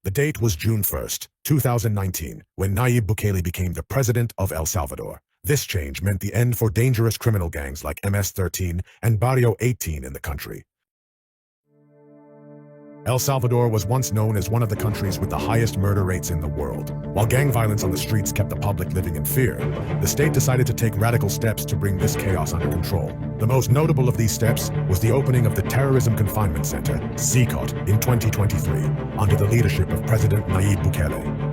The date was June 1st, 2019, when Nayib Bukele became the president of El Salvador. This change meant the end for dangerous criminal gangs like MS-13 and Barrio 18 in the country. El Salvador was once known as one of the countries with the highest murder rates in the world. While gang violence on the streets kept the public living in fear, the state decided to take radical steps to bring this chaos under control. The most notable of these steps was the opening of the Terrorism Confinement Center, CECOT, in 2023, under the leadership of President Nayib Bukele.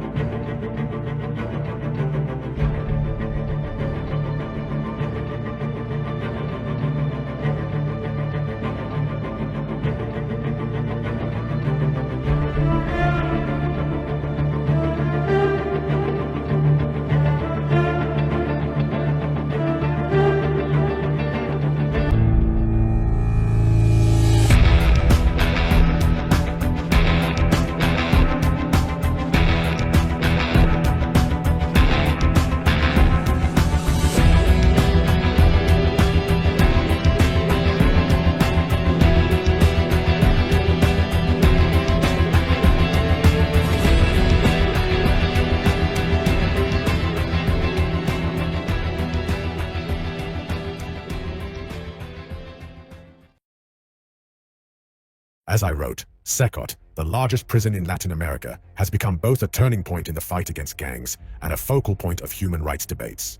As I wrote, CECOT, the largest prison in Latin America, has become both a turning point in the fight against gangs and a focal point of human rights debates.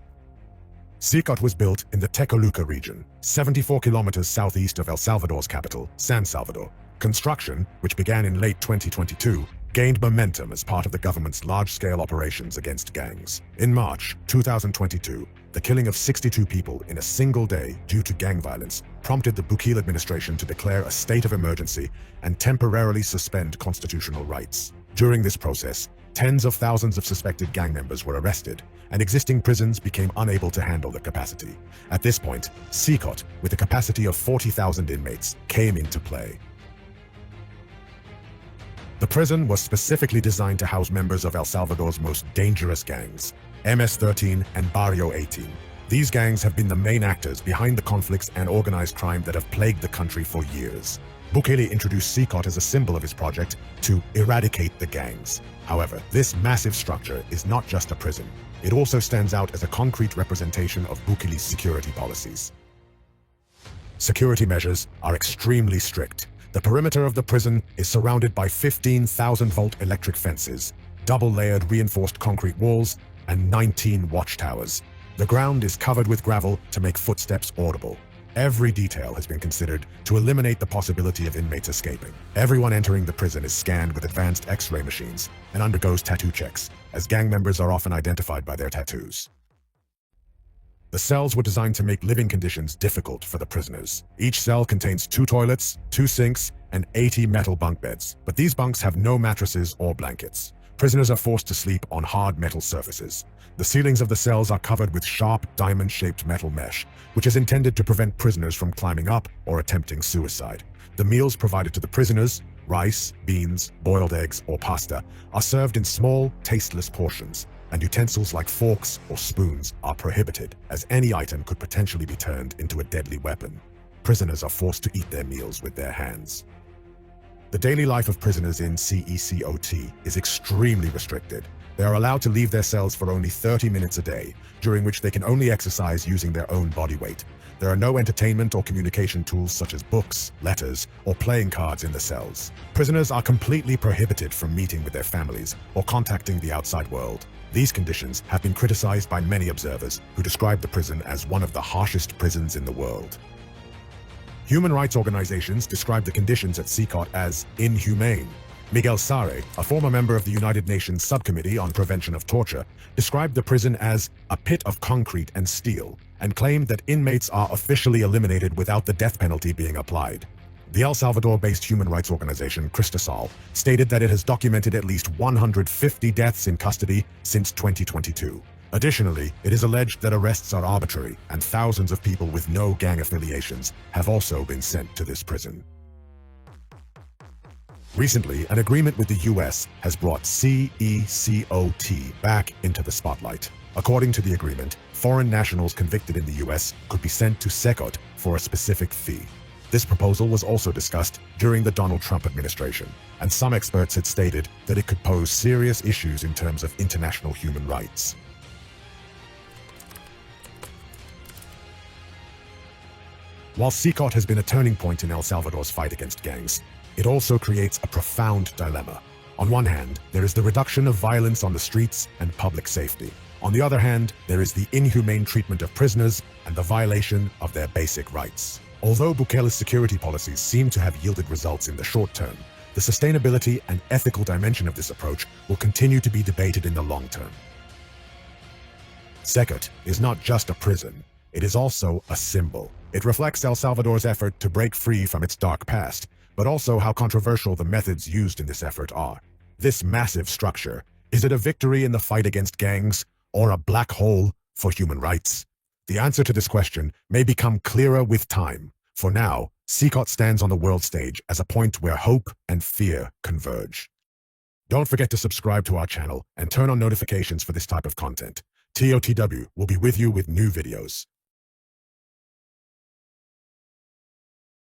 CECOT was built in the Tecoluca region, 74 kilometers southeast of El Salvador's capital, San Salvador. Construction, which began in late 2022, gained momentum as part of the government's large-scale operations against gangs. In March 2022, the killing of 62 people in a single day due to gang violence prompted the Bukele administration to declare a state of emergency and temporarily suspend constitutional rights. During this process, tens of thousands of suspected gang members were arrested, and existing prisons became unable to handle the capacity. At this point, CECOT, with a capacity of 40,000 inmates, came into play. The prison was specifically designed to house members of El Salvador's most dangerous gangs, MS-13 and Barrio 18. These gangs have been the main actors behind the conflicts and organized crime that have plagued the country for years. Bukele introduced CECOT as a symbol of his project to eradicate the gangs. However, this massive structure is not just a prison. It also stands out as a concrete representation of Bukele's security policies. Security measures are extremely strict. The perimeter of the prison is surrounded by 15,000-volt electric fences, double-layered reinforced concrete walls, and 19 watchtowers. The ground is covered with gravel to make footsteps audible. Every detail has been considered to eliminate the possibility of inmates escaping. Everyone entering the prison is scanned with advanced X-ray machines and undergoes tattoo checks, as gang members are often identified by their tattoos. The cells were designed to make living conditions difficult for the prisoners. Each cell contains 2 toilets, 2 sinks, and 80 metal bunk beds, but these bunks have no mattresses or blankets. Prisoners are forced to sleep on hard metal surfaces. The ceilings of the cells are covered with sharp, diamond-shaped metal mesh, which is intended to prevent prisoners from climbing up or attempting suicide. The meals provided to the prisoners, rice, beans, boiled eggs, or pasta, are served in small, tasteless portions, and utensils like forks or spoons are prohibited, as any item could potentially be turned into a deadly weapon. Prisoners are forced to eat their meals with their hands. The daily life of prisoners in CECOT is extremely restricted. They are allowed to leave their cells for only 30 minutes a day, during which they can only exercise using their own body weight. There are no entertainment or communication tools such as books, letters, or playing cards in the cells. Prisoners are completely prohibited from meeting with their families or contacting the outside world. These conditions have been criticized by many observers who describe the prison as one of the harshest prisons in the world. Human rights organizations describe the conditions at CECOT as inhumane. Miguel Sarre, a former member of the United Nations Subcommittee on Prevention of Torture, described the prison as a pit of concrete and steel, and claimed that inmates are officially eliminated without the death penalty being applied. The El Salvador-based human rights organization Cristasol stated that it has documented at least 150 deaths in custody since 2022. Additionally, it is alleged that arrests are arbitrary, and thousands of people with no gang affiliations have also been sent to this prison. Recently, an agreement with the US has brought CECOT back into the spotlight. According to the agreement, foreign nationals convicted in the US could be sent to CECOT for a specific fee. This proposal was also discussed during the Donald Trump administration, and some experts had stated that it could pose serious issues in terms of international human rights. While CECOT has been a turning point in El Salvador's fight against gangs, it also creates a profound dilemma. On one hand, there is the reduction of violence on the streets and public safety. On the other hand, there is the inhumane treatment of prisoners and the violation of their basic rights. Although Bukele's security policies seem to have yielded results in the short term, the sustainability and ethical dimension of this approach will continue to be debated in the long term. CECOT is not just a prison, it is also a symbol. It reflects El Salvador's effort to break free from its dark past, but also how controversial the methods used in this effort are. This massive structure, is it a victory in the fight against gangs, or a black hole for human rights? The answer to this question may become clearer with time. For now, CECOT stands on the world stage as a point where hope and fear converge. Don't forget to subscribe to our channel and turn on notifications for this type of content. TOTW will be with you with new videos.